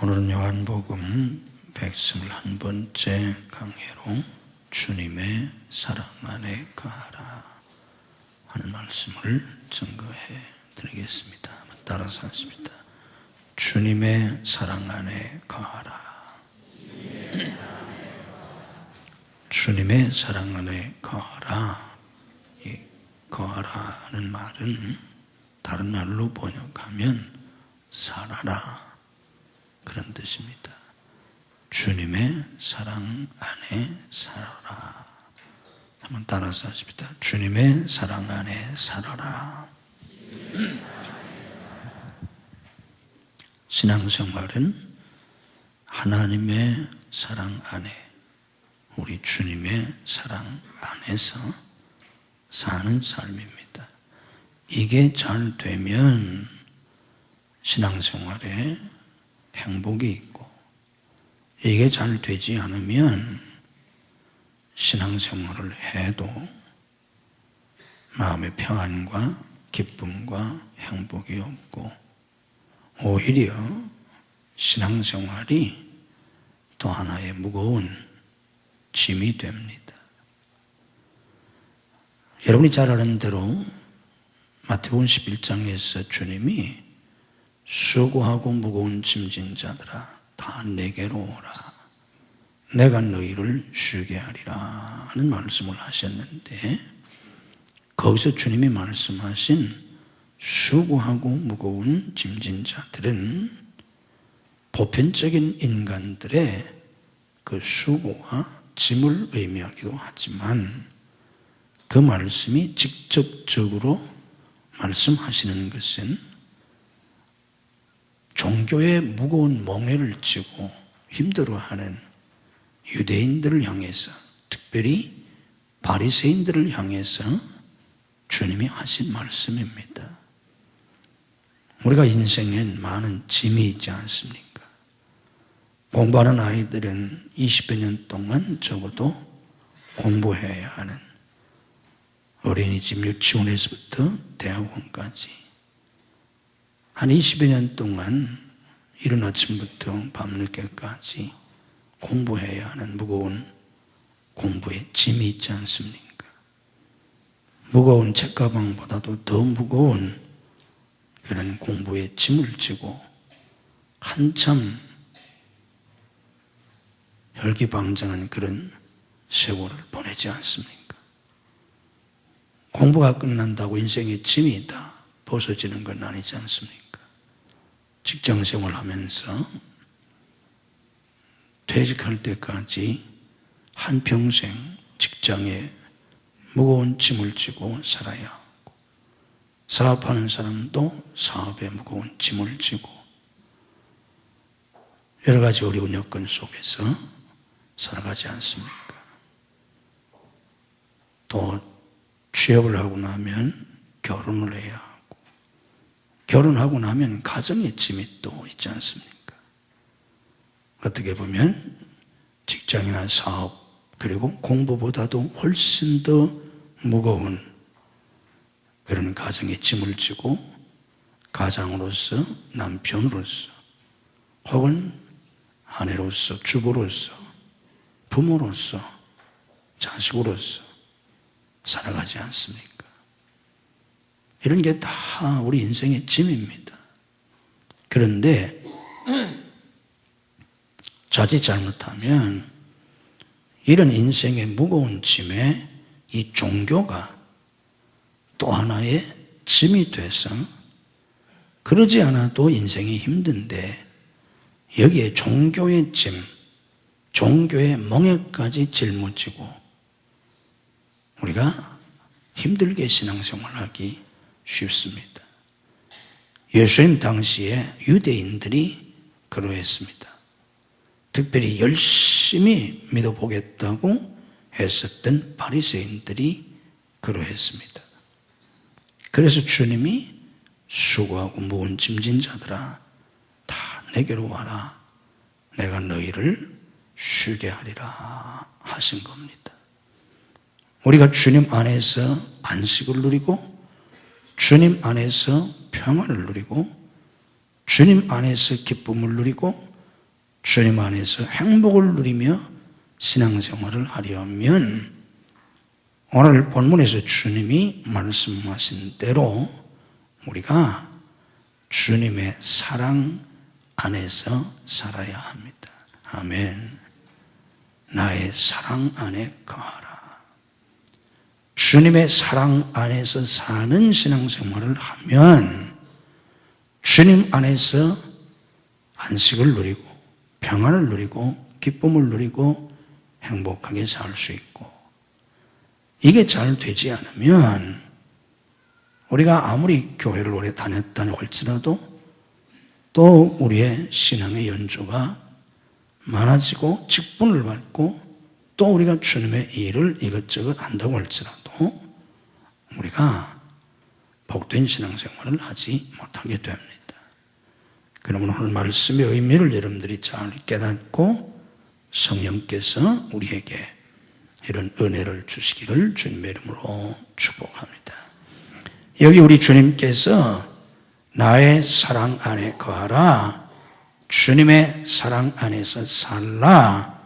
오늘은 요한복음 121번째 강해로 주님의 사랑 안에 거하라 하는 말씀을 증거해 드리겠습니다. 따라서 하십니다. 주님의 사랑 안에 거하라. 주님의 사랑 안에 거하라. 이 거하라는 말은 다른 말로 번역하면 살아라 그런 뜻입니다. 주님의 사랑 안에 살아라. 한번 따라서 하십니다. 주님의 사랑 안에 살아라. 신앙생활은 하나님의 사랑 안에, 우리 주님의 사랑 안에서 사는 삶입니다. 이게 잘 되면 신앙생활에 행복이 있고, 이게 잘 되지 않으면 신앙생활을 해도 마음의 평안과 기쁨과 행복이 없고, 오히려 신앙생활이 또 하나의 무거운 짐이 됩니다. 여러분이 잘 아는 대로 마태복음 11장에서 주님이 수고하고 무거운 짐진 자들아 다 내게로 오라. 내가 너희를 쉬게 하리라 하는 말씀을 하셨는데, 거기서 주님이 말씀하신 수고하고 무거운 짐진 자들은 보편적인 인간들의 그 수고와 짐을 의미하기도 하지만, 그 말씀이 직접적으로 말씀하시는 것은 종교의 무거운 멍에를 지고 힘들어하는 유대인들을 향해서, 특별히 바리새인들을 향해서 주님이 하신 말씀입니다. 우리가 인생엔 많은 짐이 있지 않습니까? 공부하는 아이들은 20여 년 동안 적어도 공부해야 하는, 어린이집 유치원에서부터 대학원까지 한 20여 년 동안 이른 아침부터 밤늦게까지 공부해야 하는 무거운 공부의 짐이 있지 않습니까? 무거운 책가방보다도 더 무거운 그런 공부의 짐을 지고 한참 혈기방장한 그런 세월을 보내지 않습니까? 공부가 끝난다고 인생의 짐이 다 벗어지는 건 아니지 않습니까? 직장생활 하면서 퇴직할 때까지 한평생 직장에 무거운 짐을 지고 살아야 하고, 사업하는 사람도 사업에 무거운 짐을 지고, 여러 가지 어려운 여건 속에서 살아가지 않습니까? 또 취업을 하고 나면 결혼을 해야 하고, 결혼하고 나면 가정의 짐이 또 있지 않습니까? 어떻게 보면 직장이나 사업, 그리고 공부보다도 훨씬 더 무거운 그런 가정의 짐을 지고, 가장으로서, 남편으로서, 혹은 아내로서, 주부로서, 부모로서, 자식으로서 살아가지 않습니까? 이런 게 다 우리 인생의 짐입니다. 그런데 자칫 잘못하면 이런 인생의 무거운 짐에 이 종교가 또 하나의 짐이 돼서, 그러지 않아도 인생이 힘든데 여기에 종교의 짐, 종교의 멍에까지 짊어지고 우리가 힘들게 신앙생활하기 쉽습니다. 예수님 당시에 유대인들이 그러했습니다. 특별히 열심히 믿어보겠다고 했었던 바리새인들이 그러했습니다. 그래서 주님이 수고하고 무거운 짐진 자들아 다 내게로 와라. 내가 너희를 쉬게 하리라 하신 겁니다. 우리가 주님 안에서 안식을 누리고, 주님 안에서 평안을 누리고, 주님 안에서 기쁨을 누리고, 주님 안에서 행복을 누리며 신앙생활을 하려면 오늘 본문에서 주님이 말씀하신 대로 우리가 주님의 사랑 안에서 살아야 합니다. 아멘. 나의 사랑 안에 거하라. 주님의 사랑 안에서 사는 신앙생활을 하면 주님 안에서 안식을 누리고 평안을 누리고 기쁨을 누리고 행복하게 살 수 있고, 이게 잘 되지 않으면 우리가 아무리 교회를 오래 다녔다고 할지라도 또 우리의 신앙의 연주가 많아지고 직분을 받고 또 우리가 주님의 일을 이것저것 한다고 할지라도 우리가 복된 신앙생활을 하지 못하게 됩니다. 그러면 오늘 말씀의 의미를 여러분들이 잘 깨닫고 성령께서 우리에게 이런 은혜를 주시기를 주님의 이름으로 축복합니다. 여기 우리 주님께서 나의 사랑 안에 거하라, 주님의 사랑 안에서 살라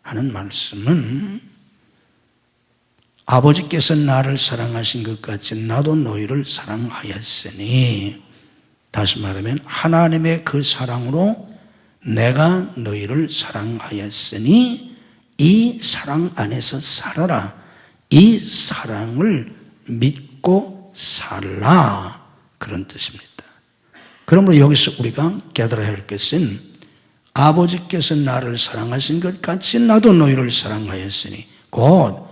하는 말씀은 아버지께서 나를 사랑하신 것 같이 나도 너희를 사랑하였으니, 다시 말하면 하나님의 그 사랑으로 내가 너희를 사랑하였으니 이 사랑 안에서 살아라, 이 사랑을 믿고 살라, 그런 뜻입니다. 그러므로 여기서 우리가 깨달아야 할 것은 아버지께서 나를 사랑하신 것 같이 나도 너희를 사랑하였으니, 곧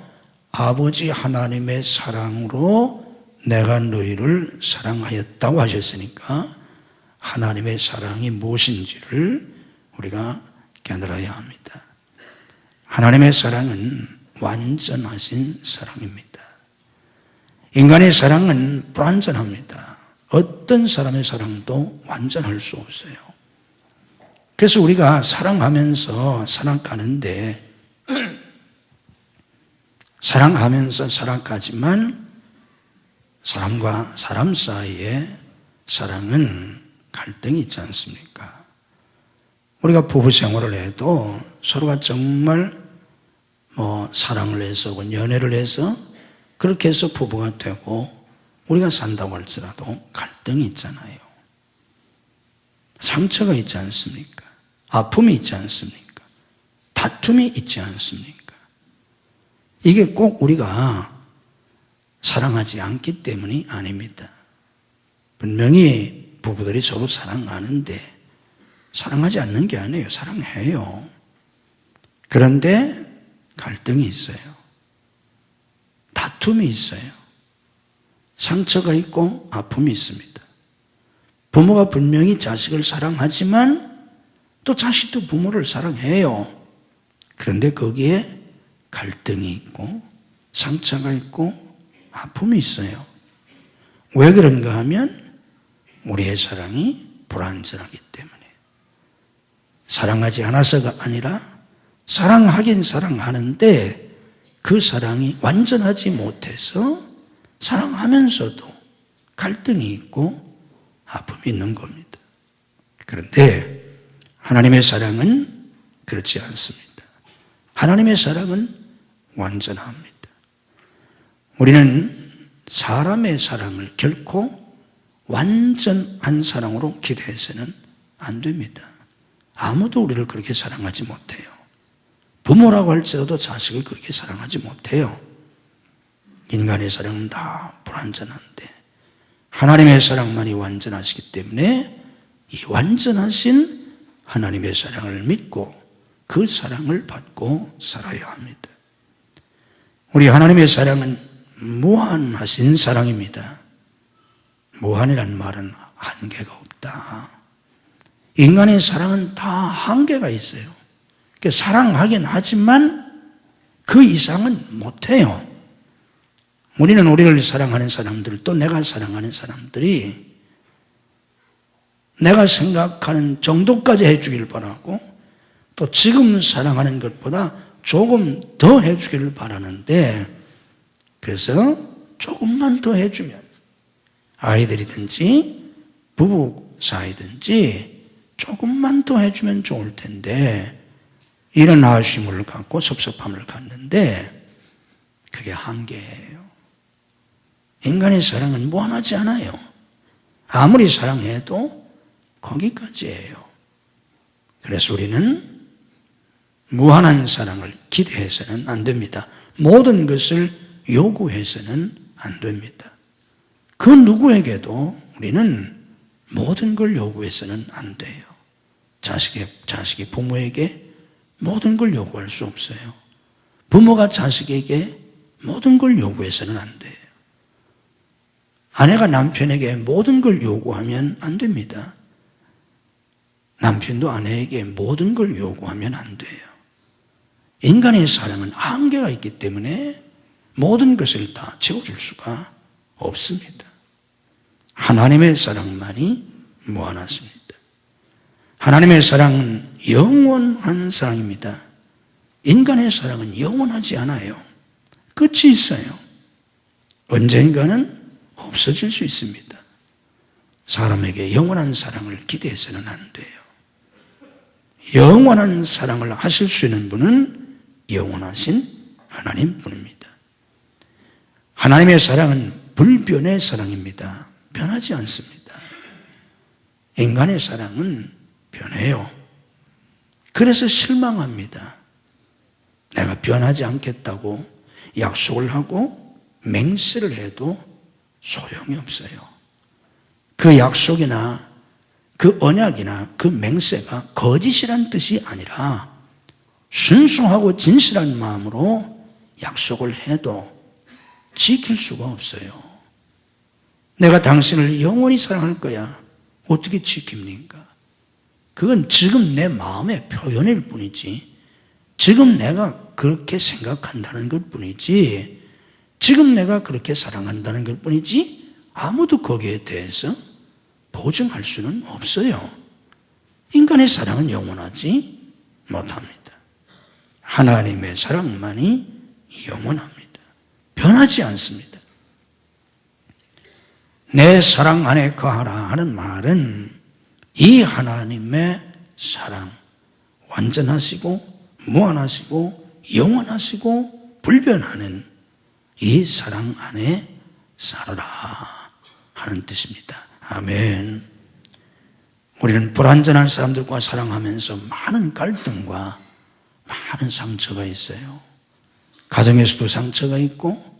아버지 하나님의 사랑으로 내가 너희를 사랑하였다고 하셨으니까 하나님의 사랑이 무엇인지를 우리가 깨달아야 합니다. 하나님의 사랑은 완전하신 사랑입니다. 인간의 사랑은 불완전합니다. 어떤 사람의 사랑도 완전할 수 없어요. 그래서 우리가 사랑하면서 살아가는데 사랑하면서 살아가지만 사람과 사람 사이에 사랑은 갈등이 있지 않습니까? 우리가 부부 생활을 해도 서로가 정말 사랑을 해서 혹은 연애를 해서 그렇게 해서 부부가 되고 우리가 산다고 할지라도 갈등이 있잖아요. 상처가 있지 않습니까? 아픔이 있지 않습니까? 다툼이 있지 않습니까? 이게 꼭 우리가 사랑하지 않기 때문이 아닙니다. 분명히 부부들이 서로 사랑하는데 사랑하지 않는 게 아니에요. 사랑해요. 그런데 갈등이 있어요. 다툼이 있어요. 상처가 있고 아픔이 있습니다. 부모가 분명히 자식을 사랑하지만 또 자식도 부모를 사랑해요. 그런데 거기에 갈등이 있고 상처가 있고 아픔이 있어요. 왜 그런가 하면 우리의 사랑이 불완전하기 때문에, 사랑하지 않아서가 아니라 사랑하긴 사랑하는데 그 사랑이 완전하지 못해서 사랑하면서도 갈등이 있고 아픔이 있는 겁니다. 그런데 하나님의 사랑은 그렇지 않습니다. 하나님의 사랑은 완전합니다. 우리는 사람의 사랑을 결코 완전한 사랑으로 기대해서는 안 됩니다. 아무도 우리를 그렇게 사랑하지 못해요. 부모라고 할지라도 자식을 그렇게 사랑하지 못해요. 인간의 사랑은 다 불완전한데 하나님의 사랑만이 완전하시기 때문에 이 완전하신 하나님의 사랑을 믿고 그 사랑을 받고 살아야 합니다. 우리 하나님의 사랑은 무한하신 사랑입니다. 무한이란 말은 한계가 없다. 인간의 사랑은 다 한계가 있어요. 사랑하긴 하지만 그 이상은 못해요. 우리는 우리를 사랑하는 사람들, 또 내가 사랑하는 사람들이 내가 생각하는 정도까지 해주길 바라고, 또 지금 사랑하는 것보다 조금 더 해주기를 바라는데, 그래서 조금만 더 해주면 아이들이든지 부부 사이든지 조금만 더 해주면 좋을 텐데 이런 아쉬움을 갖고 섭섭함을 갖는데 그게 한계예요. 인간의 사랑은 무한하지 않아요. 아무리 사랑해도 거기까지예요. 그래서 우리는 무한한 사랑을 기대해서는 안 됩니다. 모든 것을 요구해서는 안 됩니다. 그 누구에게도 우리는 모든 걸 요구해서는 안 돼요. 자식이 부모에게 모든 걸 요구할 수 없어요. 부모가 자식에게 모든 걸 요구해서는 안 돼요. 아내가 남편에게 모든 걸 요구하면 안 됩니다. 남편도 아내에게 모든 걸 요구하면 안 돼요. 인간의 사랑은 한계가 있기 때문에 모든 것을 다 채워줄 수가 없습니다. 하나님의 사랑만이 무한하십니다. 하나님의 사랑은 영원한 사랑입니다. 인간의 사랑은 영원하지 않아요. 끝이 있어요. 언젠가는 없어질 수 있습니다. 사람에게 영원한 사랑을 기대해서는 안 돼요. 영원한 사랑을 하실 수 있는 분은 영원하신 하나님뿐입니다. 하나님의 사랑은 불변의 사랑입니다. 변하지 않습니다. 인간의 사랑은 변해요. 그래서 실망합니다. 내가 변하지 않겠다고 약속을 하고 맹세를 해도 소용이 없어요. 그 약속이나 그 언약이나 그 맹세가 거짓이란 뜻이 아니라 순수하고 진실한 마음으로 약속을 해도 지킬 수가 없어요. 내가 당신을 영원히 사랑할 거야. 어떻게 지킵니까? 그건 지금 내 마음의 표현일 뿐이지, 지금 내가 그렇게 생각한다는 것 뿐이지, 지금 내가 그렇게 사랑한다는 것 뿐이지, 아무도 거기에 대해서 보증할 수는 없어요. 인간의 사랑은 영원하지 못합니다. 하나님의 사랑만이 영원합니다. 변하지 않습니다. 내 사랑 안에 거하라 하는 말은 이 하나님의 사랑, 완전하시고 무한하시고 영원하시고 불변하는 이 사랑 안에 살아라 하는 뜻입니다. 아멘. 우리는 불완전한 사람들과 사랑하면서 많은 갈등과 많은 상처가 있어요. 가정에서도 상처가 있고,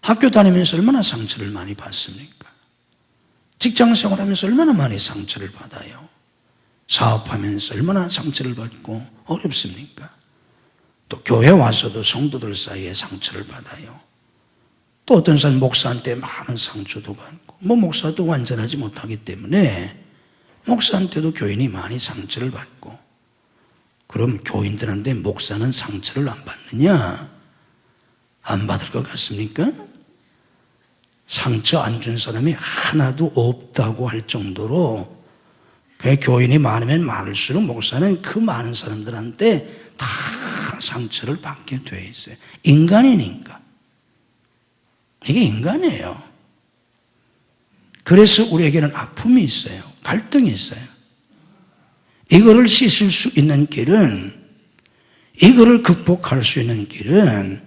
학교 다니면서 얼마나 상처를 많이 받습니까? 직장 생활하면서 얼마나 많이 상처를 받아요. 사업하면서 얼마나 상처를 받고 어렵습니까? 또 교회 와서도 성도들 사이에 상처를 받아요. 또 어떤 사람 목사한테 많은 상처도 받고, 목사도 완전하지 못하기 때문에 목사한테도 교인이 많이 상처를 받고, 그럼 교인들한테 목사는 상처를 안 받느냐? 안 받을 것 같습니까? 상처 안 준 사람이 하나도 없다고 할 정도로, 그 교인이 많으면 많을수록 목사는 그 많은 사람들한테 다 상처를 받게 돼 있어요. 인간이니까. 이게 인간이에요. 그래서 우리에게는 아픔이 있어요. 갈등이 있어요. 이거를 씻을 수 있는 길은, 이거를 극복할 수 있는 길은,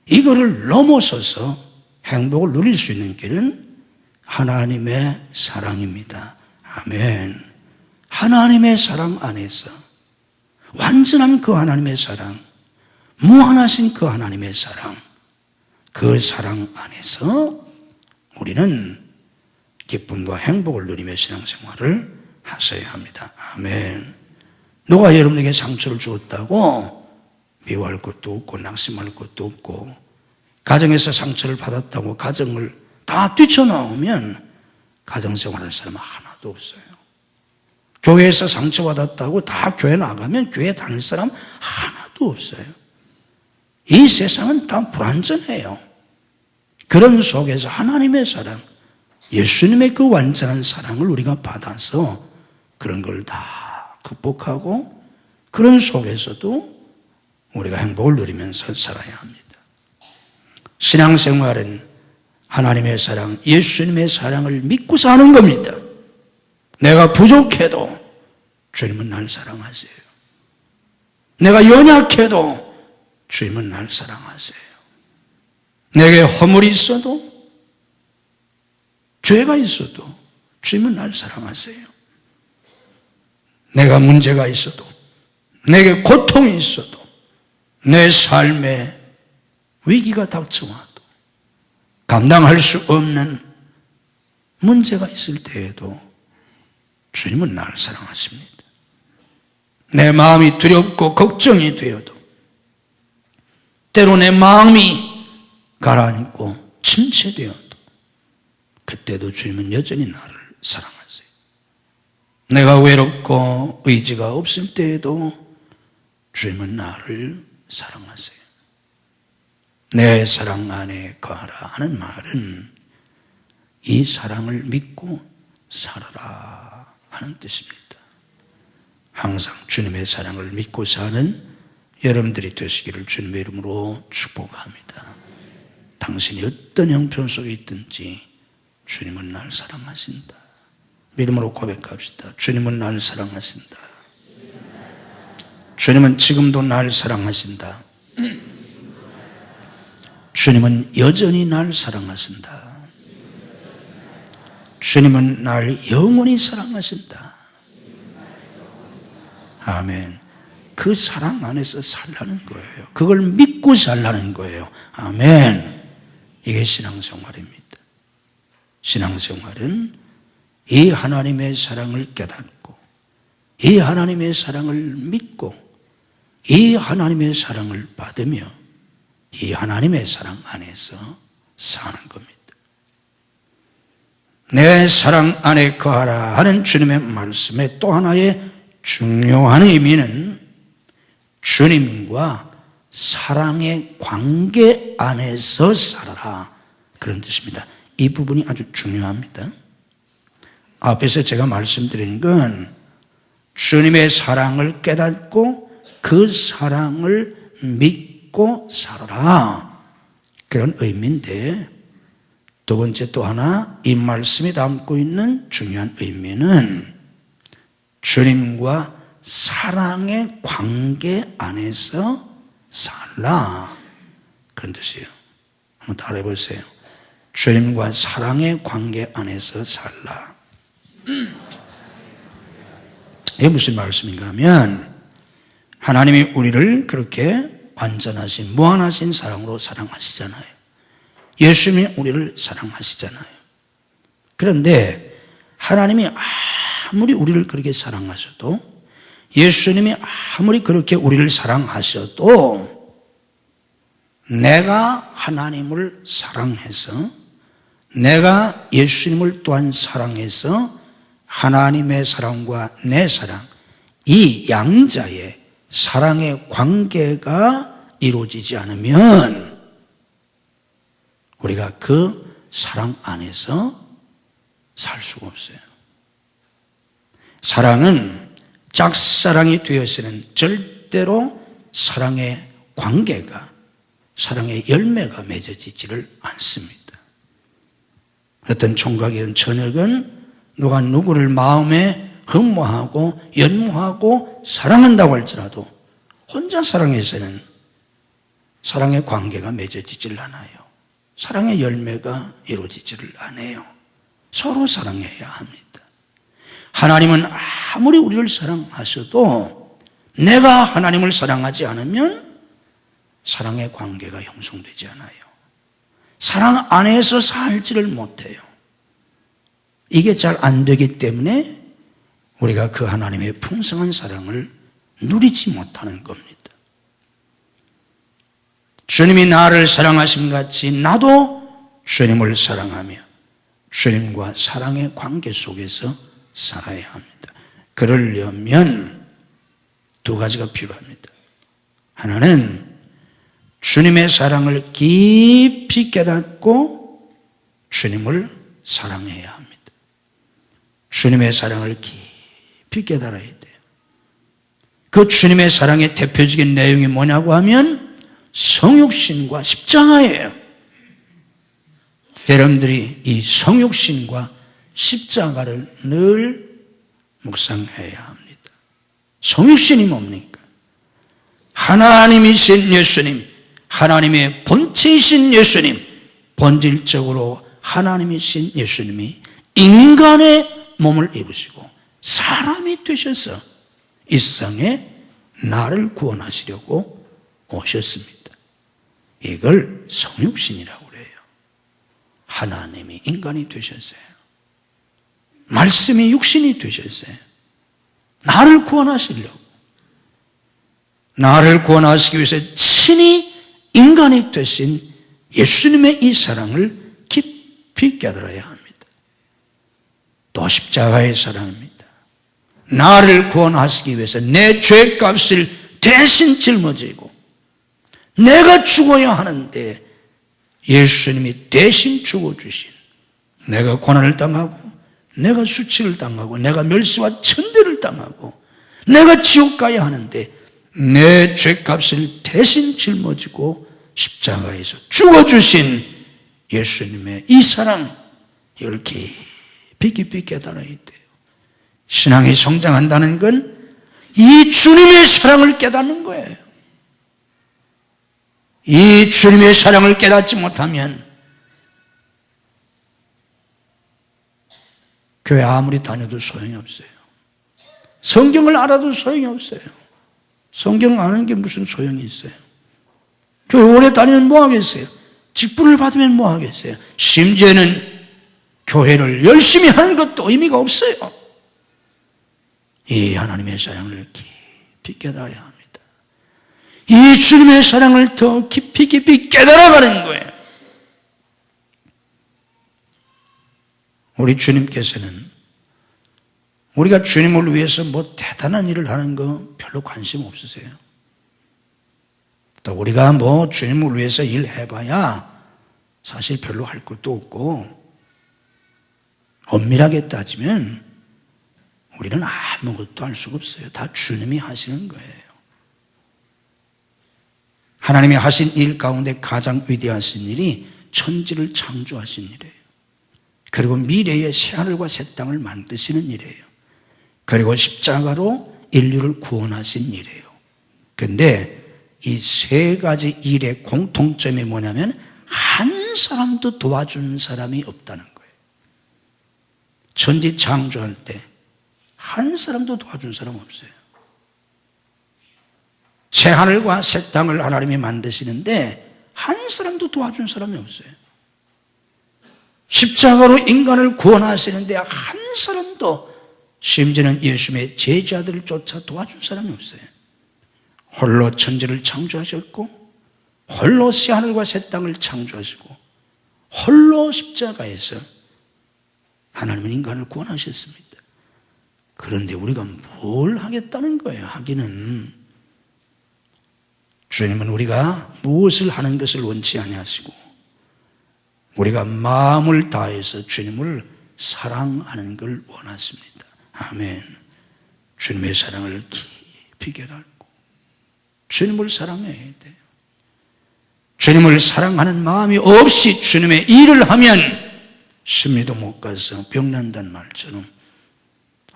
이거를 넘어서서 행복을 누릴 수 있는 길은 하나님의 사랑입니다. 아멘. 하나님의 사랑 안에서, 완전한 그 하나님의 사랑, 무한하신 그 하나님의 사랑, 그 사랑 안에서 우리는 기쁨과 행복을 누리며 신앙생활을 하셔야 합니다. 아멘. 누가 여러분에게 상처를 주었다고 미워할 것도 없고 낙심할 것도 없고, 가정에서 상처를 받았다고 가정을 다 뛰쳐나오면 가정생활할 사람은 하나도 없어요. 교회에서 상처받았다고 다 교회 나가면 교회 다닐 사람 하나도 없어요. 이 세상은 다 불완전해요. 그런 속에서 하나님의 사랑, 예수님의 그 완전한 사랑을 우리가 받아서 그런 걸 다 극복하고, 그런 속에서도 우리가 행복을 누리면서 살아야 합니다. 신앙생활은 하나님의 사랑, 예수님의 사랑을 믿고 사는 겁니다. 내가 부족해도 주님은 날 사랑하세요. 내가 연약해도 주님은 날 사랑하세요. 내게 허물이 있어도, 죄가 있어도 주님은 날 사랑하세요. 내가 문제가 있어도, 내게 고통이 있어도, 내 삶에 위기가 닥쳐와도, 감당할 수 없는 문제가 있을 때에도 주님은 나를 사랑하십니다. 내 마음이 두렵고 걱정이 되어도, 때로 내 마음이 가라앉고 침체되어도, 그때도 주님은 여전히 나를 사랑하세요. 내가 외롭고 의지가 없을 때에도 주님은 나를 사랑하세요. 내 사랑 안에 거하라 하는 말은 이 사랑을 믿고 살아라 하는 뜻입니다. 항상 주님의 사랑을 믿고 사는 여러분들이 되시기를 주님의 이름으로 축복합니다. 당신이 어떤 형편 속에 있든지 주님은 날 사랑하신다. 믿음으로 고백합시다. 주님은 날 사랑하신다. 주님은 지금도 날 사랑하신다. 주님은 여전히 날 사랑하신다. 주님은 날 영원히 사랑하신다. 아멘. 그 사랑 안에서 살라는 거예요. 그걸 믿고 살라는 거예요. 아멘. 이게 신앙생활입니다. 신앙생활은 이 하나님의 사랑을 깨닫고, 이 하나님의 사랑을 믿고, 이 하나님의 사랑을 받으며 이 하나님의 사랑 안에서 사는 겁니다. 내 사랑 안에 거하라 하는 주님의 말씀의 또 하나의 중요한 의미는 주님과 사랑의 관계 안에서 살아라, 그런 뜻입니다. 이 부분이 아주 중요합니다. 앞에서 제가 말씀드린 건 주님의 사랑을 깨닫고 그 사랑을 믿고 살아라, 그런 의미인데, 두 번째 또 하나 이 말씀이 담고 있는 중요한 의미는 주님과 사랑의 관계 안에서 살라, 그런 뜻이에요. 한번 따라해 보세요. 주님과 사랑의 관계 안에서 살라. 이게 무슨 말씀인가 하면, 하나님이 우리를 그렇게 완전하신 무한하신 사랑으로 사랑하시잖아요. 예수님이 우리를 사랑하시잖아요. 그런데 하나님이 아무리 우리를 그렇게 사랑하셔도, 예수님이 아무리 그렇게 우리를 사랑하셔도, 내가 하나님을 사랑해서, 내가 예수님을 또한 사랑해서 하나님의 사랑과 내 사랑, 이 양자의 사랑의 관계가 이루어지지 않으면 우리가 그 사랑 안에서 살 수가 없어요. 사랑은 짝사랑이 되어서는 절대로 사랑의 관계가, 사랑의 열매가 맺어지지를 않습니다. 어떤 총각이든 저녁은 누가 누구를 마음에 흠모하고 연모하고 사랑한다고 할지라도 혼자 사랑해서는 사랑의 관계가 맺어지질 않아요. 사랑의 열매가 이루어지지를 않아요. 서로 사랑해야 합니다. 하나님은 아무리 우리를 사랑하셔도 내가 하나님을 사랑하지 않으면 사랑의 관계가 형성되지 않아요. 사랑 안에서 살지를 못해요. 이게 잘 안 되기 때문에 우리가 그 하나님의 풍성한 사랑을 누리지 못하는 겁니다. 주님이 나를 사랑하신 같이 나도 주님을 사랑하며 주님과 사랑의 관계 속에서 살아야 합니다. 그러려면 두 가지가 필요합니다. 하나는 주님의 사랑을 깊이 깨닫고 주님을 사랑해야 합니다. 주님의 사랑을 깊이 깨달아야 돼요. 그 주님의 사랑의 대표적인 내용이 뭐냐고 하면 성육신과 십자가예요. 여러분들이 이 성육신과 십자가를 늘 묵상해야 합니다. 성육신이 뭡니까? 하나님이신 예수님, 하나님의 본체이신 예수님, 본질적으로 하나님이신 예수님이 인간의 몸을 입으시고 사람이 되셔서 이 세상에 나를 구원하시려고 오셨습니다. 이걸 성육신이라고 그래요. 하나님이 인간이 되셨어요. 말씀이 육신이 되셨어요. 나를 구원하시려고. 나를 구원하시기 위해서 친히 인간이 되신 예수님의 이 사랑을 깊이 깨달아야 합니다. 또 십자가의 사랑입니다. 나를 구원하시기 위해서 내 죄값을 대신 짊어지고 내가 죽어야 하는데 예수님이 대신 죽어주신, 내가 고난을 당하고 내가 수치를 당하고 내가 멸시와 천대를 당하고 내가 지옥 가야 하는데 내 죄값을 대신 짊어지고 십자가에서 죽어주신 예수님의 이 사랑, 이걸 깊이 깨달아야 돼요. 신앙이 성장한다는 건 이 주님의 사랑을 깨닫는 거예요. 이 주님의 사랑을 깨닫지 못하면 교회 아무리 다녀도 소용이 없어요. 성경을 알아도 소용이 없어요. 성경을 아는 게 무슨 소용이 있어요? 교회 오래 다니면 뭐 하겠어요? 직분을 받으면 뭐 하겠어요? 심지어는 교회를 열심히 하는 것도 의미가 없어요. 이 하나님의 사랑을 깊이 깨달아야 합니다. 이 주님의 사랑을 더 깊이 깨달아가는 거예요. 우리 주님께서는 우리가 주님을 위해서 뭐 대단한 일을 하는 거 별로 관심 없으세요. 또 우리가 뭐 주님을 위해서 일해봐야 사실 별로 할 것도 없고, 엄밀하게 따지면 우리는 아무것도 할 수가 없어요. 다 주님이 하시는 거예요. 하나님이 하신 일 가운데 가장 위대하신 일이 천지를 창조하신 일이에요. 그리고 미래의 새하늘과 새 땅을 만드시는 일이에요. 그리고 십자가로 인류를 구원하신 일이에요. 그런데 이 세 가지 일의 공통점이 뭐냐면 한 사람도 도와주는 사람이 없다는 거예요. 천지 창조할 때 한 사람도 도와준 사람 없어요. 새하늘과 새 땅을 하나님이 만드시는데 한 사람도 도와준 사람이 없어요. 십자가로 인간을 구원하시는데 한 사람도, 심지어는 예수님의 제자들을 쫓아 도와준 사람이 없어요. 홀로 천지를 창조하셨고 홀로 새하늘과 새 땅을 창조하시고 홀로 십자가에서 하나님은 인간을 구원하셨습니다. 그런데 우리가 뭘 하겠다는 거예요? 하기는 주님은 우리가 무엇을 하는 것을 원치 아니하시고 우리가 마음을 다해서 주님을 사랑하는 걸 원하십니다. 아멘. 주님의 사랑을 깊이 깨닫고 주님을 사랑해야 돼요. 주님을 사랑하는 마음이 없이 주님의 일을 하면 심리도 못 가서 병난다는 말처럼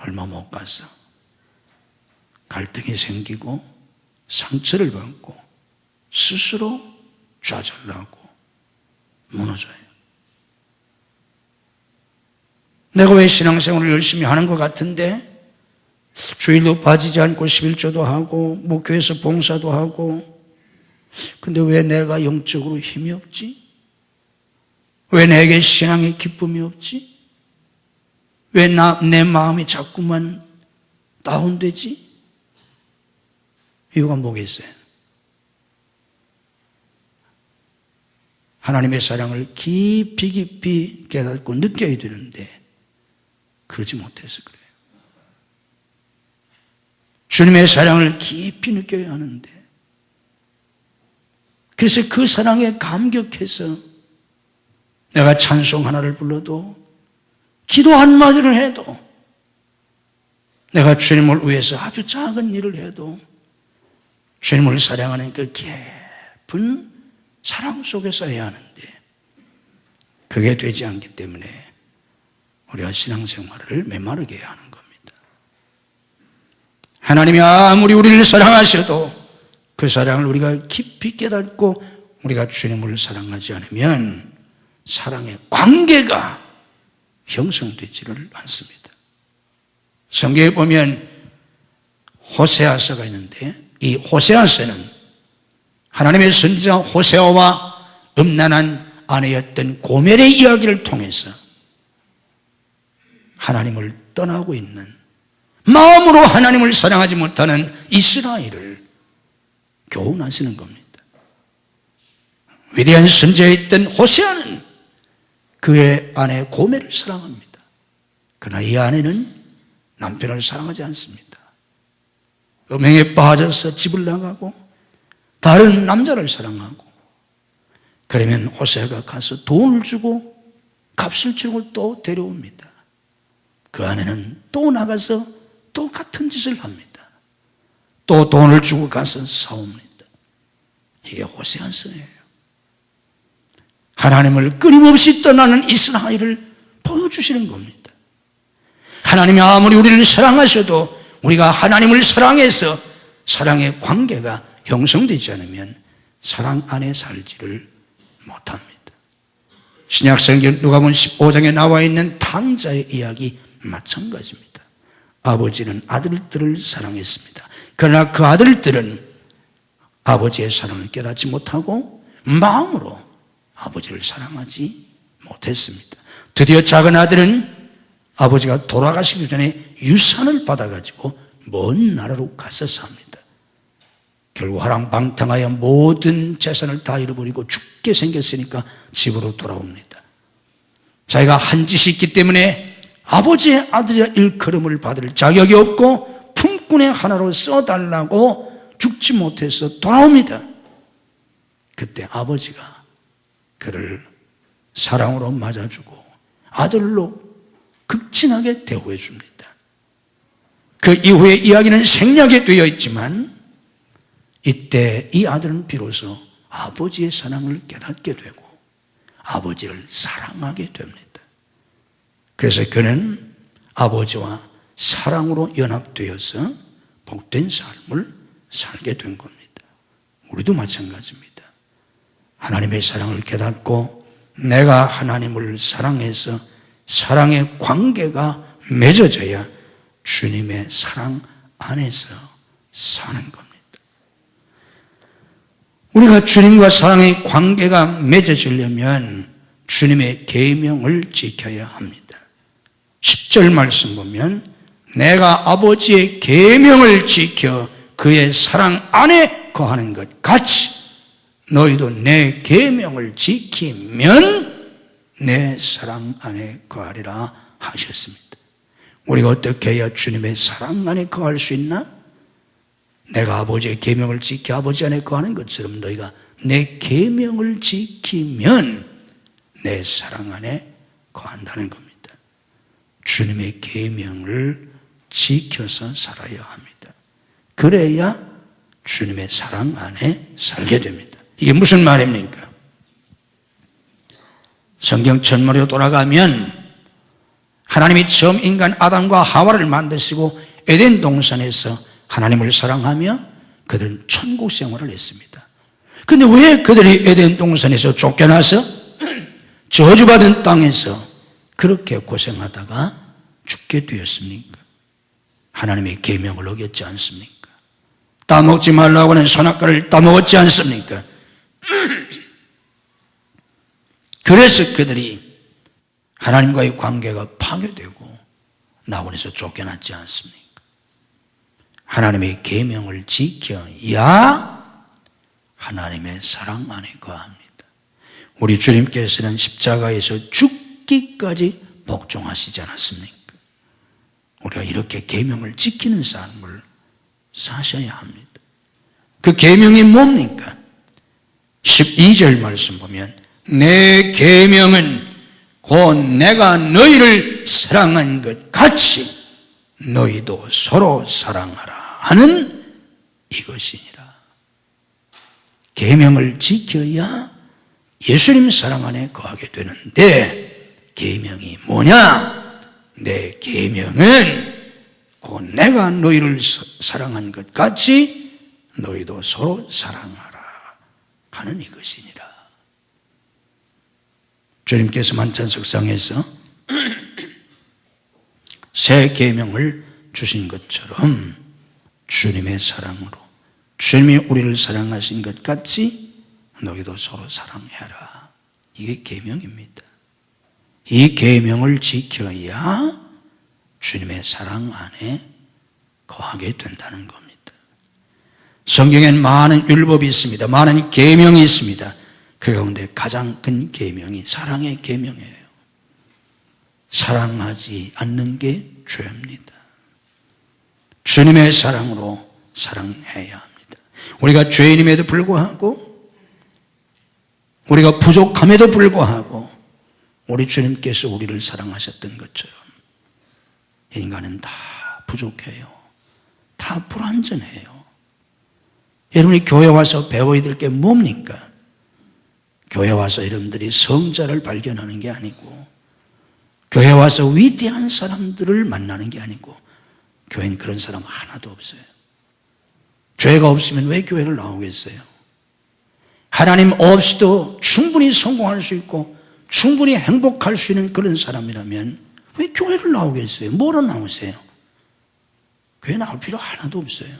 얼마 못 가서 갈등이 생기고 상처를 받고 스스로 좌절하고 무너져요. 내가 왜 신앙생활을 열심히 하는 것 같은데 주일도 빠지지 않고 11조도 하고 목교에서 봉사도 하고, 근데 왜 내가 영적으로 힘이 없지? 왜 내게 신앙의 기쁨이 없지? 왜 내 마음이 자꾸만 다운되지? 이유가 뭐겠어요? 하나님의 사랑을 깊이 깨닫고 느껴야 되는데 그러지 못해서 그래요. 주님의 사랑을 깊이 느껴야 하는데, 그래서 그 사랑에 감격해서 내가 찬송 하나를 불러도 기도 한마디를 해도 내가 주님을 위해서 아주 작은 일을 해도 주님을 사랑하는 그 깊은 사랑 속에서 해야 하는데 그게 되지 않기 때문에 우리가 신앙생활을 메마르게 해야 하는 겁니다. 하나님이 아무리 우리를 사랑하셔도 그 사랑을 우리가 깊이 깨닫고 우리가 주님을 사랑하지 않으면 사랑의 관계가 형성되지를 않습니다. 성경에 보면 호세아서가 있는데 이 호세아서는 하나님의 선지자 호세아와 음란한 아내였던 고멜의 이야기를 통해서 하나님을 떠나고 있는 마음으로 하나님을 사랑하지 못하는 이스라엘을 교훈하시는 겁니다. 위대한 선지자였던 호세아는 그의 아내 고멜을 사랑합니다. 그러나 이 아내는 남편을 사랑하지 않습니다. 음행에 빠져서 집을 나가고 다른 남자를 사랑하고, 그러면 호세아가 가서 돈을 주고 값을 주고 또 데려옵니다. 그 아내는 또 나가서 또 같은 짓을 합니다. 또 돈을 주고 가서 싸웁니다. 이게 호세아서예요. 하나님을 끊임없이 떠나는 이스라엘을 보여주시는 겁니다. 하나님이 아무리 우리를 사랑하셔도 우리가 하나님을 사랑해서 사랑의 관계가 형성되지 않으면 사랑 안에 살지를 못합니다. 신약성경 누가복음 15장에 나와 있는 탕자의 이야기 마찬가지입니다. 아버지는 아들들을 사랑했습니다. 그러나 그 아들들은 아버지의 사랑을 깨닫지 못하고 마음으로 아버지를 사랑하지 못했습니다. 드디어 작은 아들은 아버지가 돌아가시기 전에 유산을 받아가지고 먼 나라로 가서 삽니다. 결국 화랑방탕하여 모든 재산을 다 잃어버리고 죽게 생겼으니까 집으로 돌아옵니다. 자기가 한 짓이 있기 때문에 아버지의 아들의 일컬음을 받을 자격이 없고 품꾼의 하나로 써달라고 죽지 못해서 돌아옵니다. 그때 아버지가 그를 사랑으로 맞아주고 아들로 극진하게 대우해 줍니다. 그 이후의 이야기는 생략이 되어 있지만 이때 이 아들은 비로소 아버지의 사랑을 깨닫게 되고 아버지를 사랑하게 됩니다. 그래서 그는 아버지와 사랑으로 연합되어서 복된 삶을 살게 된 겁니다. 우리도 마찬가지입니다. 하나님의 사랑을 깨닫고 내가 하나님을 사랑해서 사랑의 관계가 맺어져야 주님의 사랑 안에서 사는 겁니다. 우리가 주님과 사랑의 관계가 맺어지려면 주님의 계명을 지켜야 합니다. 10절 말씀 보면 내가 아버지의 계명을 지켜 그의 사랑 안에 거하는 것 같이 너희도 내 계명을 지키면 내 사랑 안에 거하리라 하셨습니다. 우리가 어떻게 해야 주님의 사랑 안에 거할 수 있나? 내가 아버지의 계명을 지켜 아버지 안에 거하는 것처럼 너희가 내 계명을 지키면 내 사랑 안에 거한다는 겁니다. 주님의 계명을 지켜서 살아야 합니다. 그래야 주님의 사랑 안에 살게 됩니다. 이게 무슨 말입니까? 성경 전말로 돌아가면 하나님이 처음 인간 아담과 하와를 만드시고 에덴 동산에서 하나님을 사랑하며 그들은 천국 생활을 했습니다. 그런데 왜 그들이 에덴 동산에서 쫓겨나서 저주받은 땅에서 그렇게 고생하다가 죽게 되었습니까? 하나님의 계명을 어겼지 않습니까? 따먹지 말라고 하는 선악과를 따먹었지 않습니까? 그래서 그들이 하나님과의 관계가 파괴되고 낙원에서 쫓겨났지 않습니까? 하나님의 계명을 지켜야 하나님의 사랑 안에 거합니다. 우리 주님께서는 십자가에서 죽기까지 복종하시지 않았습니까? 우리가 이렇게 계명을 지키는 삶을 사셔야 합니다. 그 계명이 뭡니까? 12절 말씀 보면 내 계명은 곧 내가 너희를 사랑한 것 같이 너희도 서로 사랑하라 하는 이것이니라. 계명을 지켜야 예수님 사랑 안에 거하게 되는데 계명이 뭐냐? 내 계명은 곧 내가 너희를 사랑한 것 같이 너희도 서로 사랑하라 하는 이것이니라. 주님께서 만찬석상에서 새 계명을 주신 것처럼 주님의 사랑으로 주님이 우리를 사랑하신 것 같이 너희도 서로 사랑해라. 이게 계명입니다. 이 계명을 지켜야 주님의 사랑 안에 거하게 된다는 겁니다. 성경엔 많은 율법이 있습니다. 많은 계명이 있습니다. 그 가운데 가장 큰 계명이 사랑의 계명이에요. 사랑하지 않는 게 죄입니다. 주님의 사랑으로 사랑해야 합니다. 우리가 죄인임에도 불구하고, 우리가 부족함에도 불구하고 우리 주님께서 우리를 사랑하셨던 것처럼 인간은 다 부족해요. 다 불완전해요. 여러분이 교회 와서 배워야 될 게 뭡니까? 교회 와서 여러분들이 성자를 발견하는 게 아니고, 교회 와서 위대한 사람들을 만나는 게 아니고, 교회는 그런 사람 하나도 없어요. 죄가 없으면 왜 교회를 나오겠어요? 하나님 없이도 충분히 성공할 수 있고 충분히 행복할 수 있는 그런 사람이라면 왜 교회를 나오겠어요? 뭐로 나오세요? 교회 나올 필요 하나도 없어요.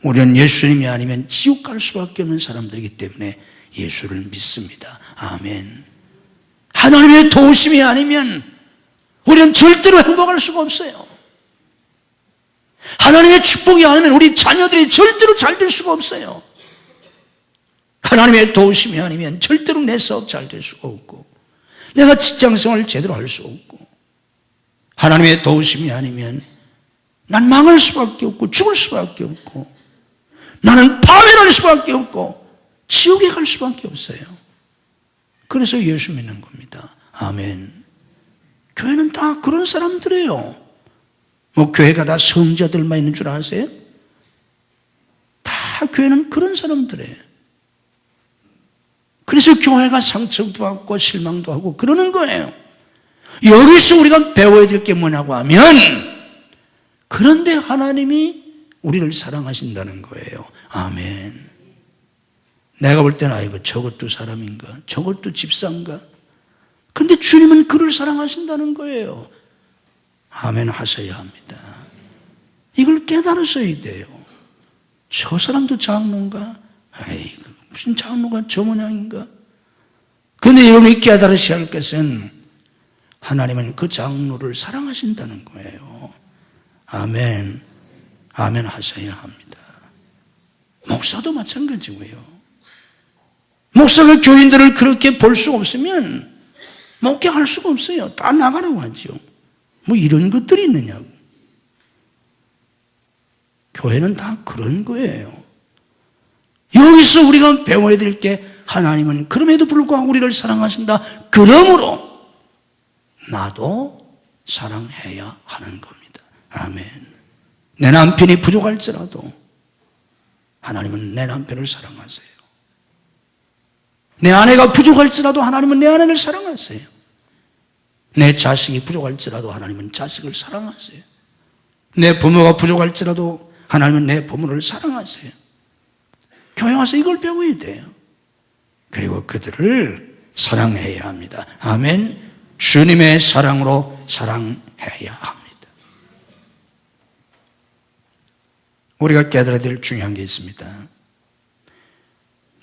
우리는 예수님이 아니면 지옥 갈 수밖에 없는 사람들이기 때문에 예수를 믿습니다. 아멘. 하나님의 도우심이 아니면 우리는 절대로 행복할 수가 없어요. 하나님의 축복이 아니면 우리 자녀들이 절대로 잘 될 수가 없어요. 하나님의 도우심이 아니면 절대로 내 사업 잘 될 수가 없고, 내가 직장생활을 제대로 할 수 없고, 하나님의 도우심이 아니면 난 망할 수밖에 없고 죽을 수밖에 없고, 나는 파멸할 수밖에 없고 지옥에 갈 수밖에 없어요. 그래서 예수 믿는 겁니다. 아멘. 교회는 다 그런 사람들이에요. 뭐 교회가 다 성자들만 있는 줄 아세요? 다 교회는 그런 사람들이에요. 그래서 교회가 상처도 받고 실망도 하고 그러는 거예요. 여기서 우리가 배워야 될 게 뭐냐고 하면, 그런데 하나님이 우리를 사랑하신다는 거예요. 아멘. 내가 볼 때는 아이고 저것도 사람인가, 저것도 집사인가. 그런데 주님은 그를 사랑하신다는 거예요. 아멘 하셔야 합니다. 이걸 깨달으셔야 돼요. 저 사람도 장로인가? 아이, 무슨 장로가 저 모양인가? 그런데 여러분이 깨달으셔야 할 것은 하나님은 그 장로를 사랑하신다는 거예요. 아멘. 아멘 하셔야 합니다. 목사도 마찬가지고요. 목사가 교인들을 그렇게 볼 수 없으면 목회할 수가 없어요. 다 나가라고 하죠. 뭐 이런 것들이 있느냐고. 교회는 다 그런 거예요. 여기서 우리가 배워야 될 게, 하나님은 그럼에도 불구하고 우리를 사랑하신다. 그러므로 나도 사랑해야 하는 겁니다. 아멘. 내 남편이 부족할지라도 하나님은 내 남편을 사랑하세요. 내 아내가 부족할지라도 하나님은 내 아내를 사랑하세요. 내 자식이 부족할지라도 하나님은 자식을 사랑하세요. 내 부모가 부족할지라도 하나님은 내 부모를 사랑하세요. 교회 와서 이걸 배워야 돼요. 그리고 그들을 사랑해야 합니다. 아멘. 주님의 사랑으로 사랑해야 합니다. 우리가 깨달아야 될 중요한 게 있습니다.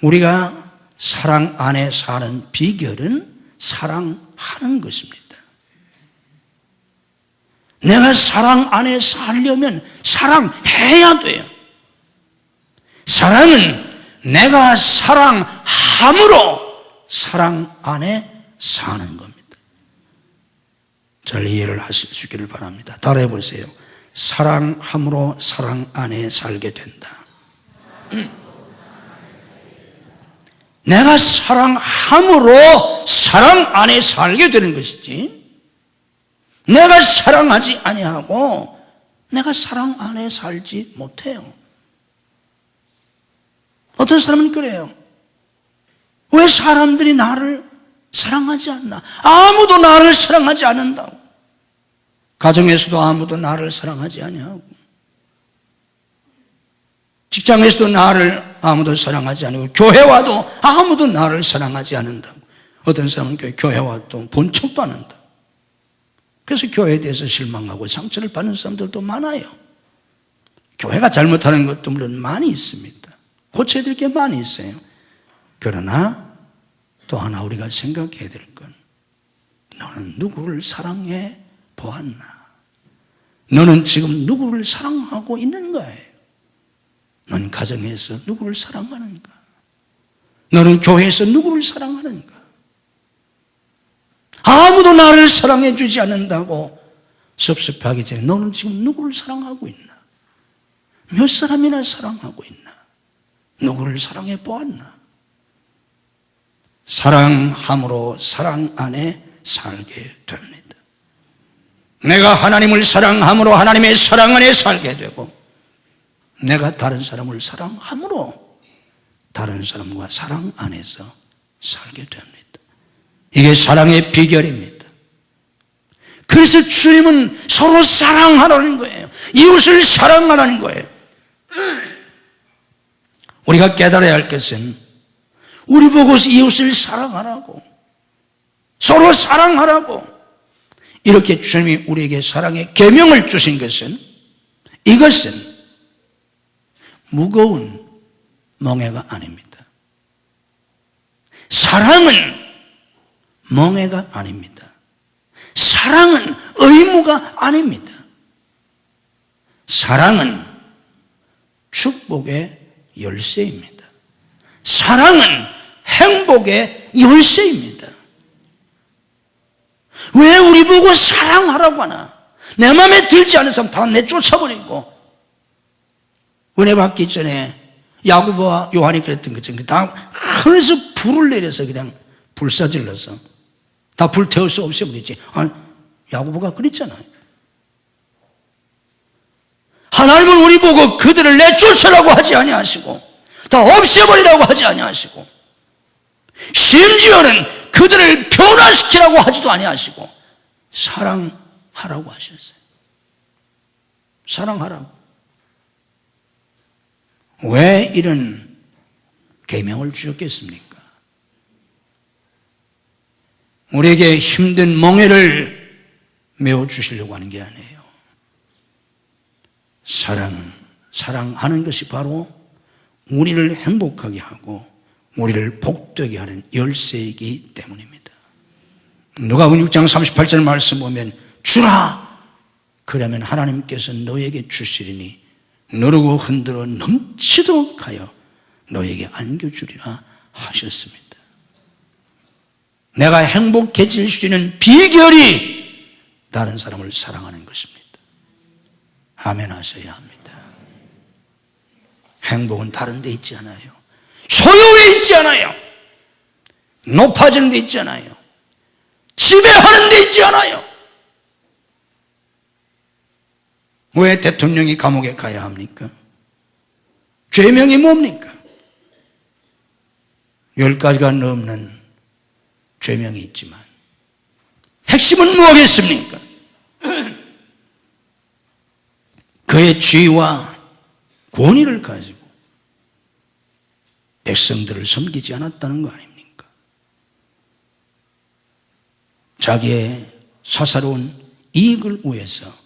우리가 사랑 안에 사는 비결은 사랑하는 것입니다. 내가 사랑 안에 살려면 사랑해야 돼요. 사랑은 내가 사랑함으로 사랑 안에 사는 겁니다. 잘 이해를 하실 수 있기를 바랍니다. 따라해 보세요. 사랑함으로 사랑 안에 살게 된다. 내가 사랑함으로 사랑 안에 살게 되는 것이지, 내가 사랑하지 아니하고 내가 사랑 안에 살지 못해요. 어떤 사람은 그래요. 왜 사람들이 나를 사랑하지 않나? 아무도 나를 사랑하지 않는다고. 가정에서도 아무도 나를 사랑하지 아니하고, 직장에서도 나를 아무도 사랑하지 않고, 교회 와도 아무도 나를 사랑하지 않는다고. 어떤 사람은 교회 와도 본 척도 안 한다. 그래서 교회에 대해서 실망하고 상처를 받는 사람들도 많아요. 교회가 잘못하는 것도 물론 많이 있습니다. 고쳐야 될 게 많이 있어요. 그러나 또 하나 우리가 생각해야 될 건, 너는 누구를 사랑해 보았나? 너는 지금 누구를 사랑하고 있는 거예요? 넌 가정에서 누구를 사랑하는가? 너는 교회에서 누구를 사랑하는가? 아무도 나를 사랑해 주지 않는다고 섭섭하기 전에 너는 지금 누구를 사랑하고 있나? 몇 사람이나 사랑하고 있나? 누구를 사랑해 보았나? 사랑함으로 사랑 안에 살게 됩니다. 내가 하나님을 사랑함으로 하나님의 사랑 안에 살게 되고, 내가 다른 사람을 사랑함으로 다른 사람과 사랑 안에서 살게 됩니다. 이게 사랑의 비결입니다. 그래서 주님은 서로 사랑하라는 거예요. 이웃을 사랑하라는 거예요. 우리가 깨달아야 할 것은, 우리 보고 이웃을 사랑하라고, 서로 사랑하라고, 이렇게 주님이 우리에게 사랑의 계명을 주신 것은, 이것은 무거운 멍해가 아닙니다. 사랑은 멍해가 아닙니다. 사랑은 의무가 아닙니다. 사랑은 축복의 열쇠입니다. 사랑은 행복의 열쇠입니다. 왜 우리 보고 사랑하라고 하나? 내 마음에 들지 않은 사람 다 내쫓아버리고, 은혜 받기 전에 야고보와 요한이 그랬던 것처럼 다 하늘에서 불을 내려서 그냥 불사질러서 다 불태워서 없애버리지. 야고보가 그랬잖아요. 하나님은 우리 보고 그들을 내쫓으라고 하지 아니하시고, 다 없애버리라고 하지 아니하시고, 심지어는 그들을 변화시키라고 하지도 아니하시고, 사랑하라고 하셨어요. 사랑하라고. 왜 이런 계명을 주셨겠습니까? 우리에게 힘든 멍해를 메워주시려고 하는 게 아니에요. 사랑하는 것이 바로 우리를 행복하게 하고 우리를 복되게 하는 열쇠이기 때문입니다. 누가복음 6장 38절 말씀 보면, 주라! 그러면 하나님께서 너에게 주시리니 누르고 흔들어 넘치도록 하여 너에게 안겨주리라 하셨습니다. 내가 행복해질 수 있는 비결이 다른 사람을 사랑하는 것입니다. 아멘 하셔야 합니다. 행복은 다른 데 있지 않아요. 소유에 있지 않아요. 높아지는 데 있지 않아요. 지배하는 데 있지 않아요. 왜 대통령이 감옥에 가야 합니까? 죄명이 뭡니까? 10가지가 넘는 죄명이 있지만 핵심은 무엇이겠습니까? 그의 지위와 권위를 가지고 백성들을 섬기지 않았다는 거 아닙니까? 자기의 사사로운 이익을 위해서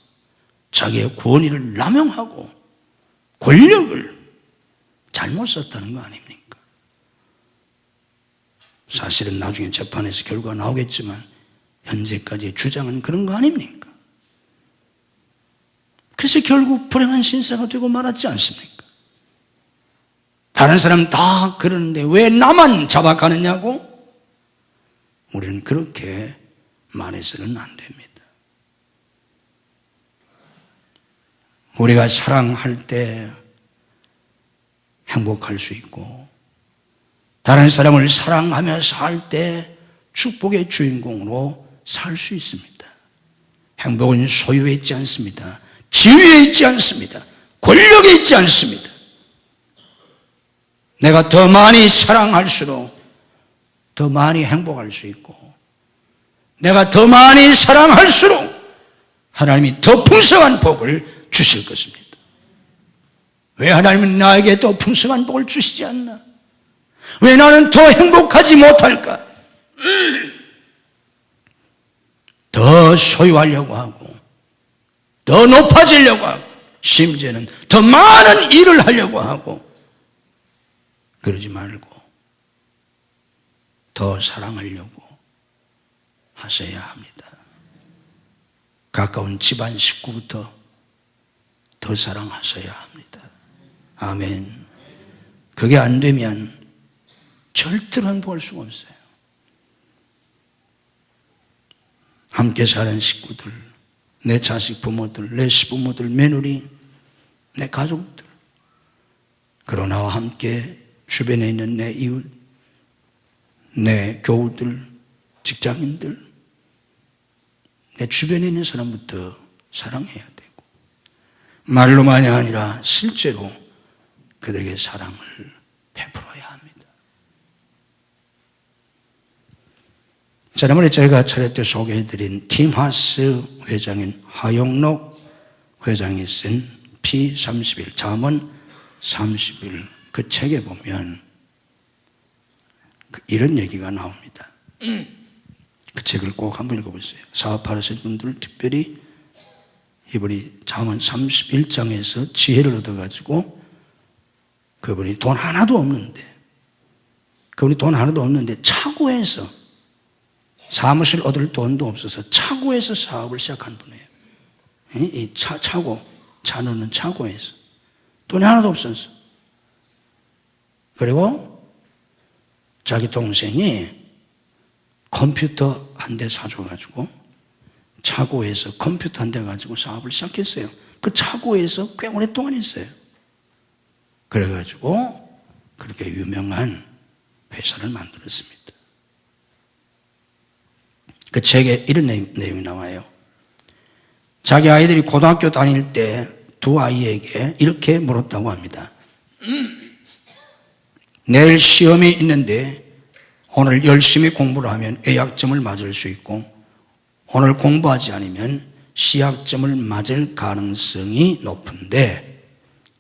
자기의 권위를 남용하고 권력을 잘못 썼다는 거 아닙니까? 사실은 나중에 재판에서 결과가 나오겠지만 현재까지의 주장은 그런 거 아닙니까? 그래서 결국 불행한 신세가 되고 말았지 않습니까? 다른 사람 다 그러는데 왜 나만 잡아가느냐고? 우리는 그렇게 말해서는 안 됩니다. 우리가 사랑할 때 행복할 수 있고, 다른 사람을 사랑하며 살 때 축복의 주인공으로 살 수 있습니다. 행복은 소유에 있지 않습니다. 지위에 있지 않습니다. 권력에 있지 않습니다. 내가 더 많이 사랑할수록 더 많이 행복할 수 있고, 내가 더 많이 사랑할수록 하나님이 더 풍성한 복을 주실 것입니다. 왜 하나님은 나에게 더 풍성한 복을 주시지 않나? 왜 나는 더 행복하지 못할까? 더 소유하려고 하고, 더 높아지려고 하고, 심지어는 더 많은 일을 하려고 하고, 그러지 말고 더 사랑하려고 하셔야 합니다. 가까운 집안 식구부터 더 사랑하셔야 합니다. 아멘. 그게 안 되면 절대로 행복할 수가 없어요. 함께 사는 식구들, 내 자식 부모들, 내 시부모들, 며느리, 내 가족들, 그러나 나와 함께 주변에 있는 내 이웃, 내 교우들, 직장인들, 내 주변에 있는 사람부터 사랑해야 되고, 말로만이 아니라 실제로 그들에게 사랑을 베풀어야 합니다. 지난번에 저희가 차례 때 소개해드린 팀하스 회장인 하용록 회장이 쓴 P31, 잠언 30일 그 책에 보면 이런 얘기가 나옵니다. 그 책을 꼭 한번 읽어보세요. 사업하시는 분들 특별히 이분이 잠언 31장에서 지혜를 얻어가지고 그분이 돈 하나도 없는데 차고에서 사무실 얻을 돈도 없어서 차고에서 사업을 시작한 분이에요. 이 차 넣는 차고에서 돈이 하나도 없었어. 그리고 자기 동생이 컴퓨터 한 대 사줘가지고 차고에서 컴퓨터 한 대 가지고 사업을 시작했어요. 그 차고에서 꽤 오랫동안 했어요. 그래가지고 그렇게 유명한 회사를 만들었습니다. 그 책에 이런 내용이 나와요. 자기 아이들이 고등학교 다닐 때 두 아이에게 이렇게 물었다고 합니다. 내일 시험이 있는데 오늘 열심히 공부를 하면 A학점을 맞을 수 있고 오늘 공부하지 않으면 C학점을 맞을 가능성이 높은데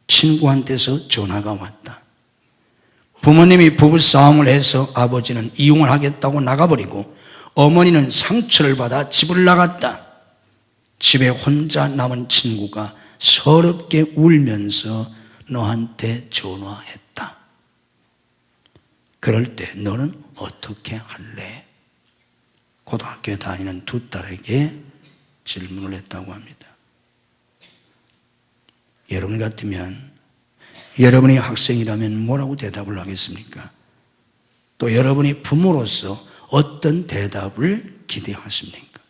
친구한테서 전화가 왔다. 부모님이 부부싸움을 해서 아버지는 이혼을 하겠다고 나가버리고 어머니는 상처를 받아 집을 나갔다. 집에 혼자 남은 친구가 서럽게 울면서 너한테 전화했다. 그럴 때 너는 어떻게 할래? 고등학교에 다니는 두 딸에게 질문을 했다고 합니다. 여러분 같으면 여러분이 학생이라면 뭐라고 대답을 하겠습니까? 또 여러분이 부모로서 어떤 대답을 기대하십니까?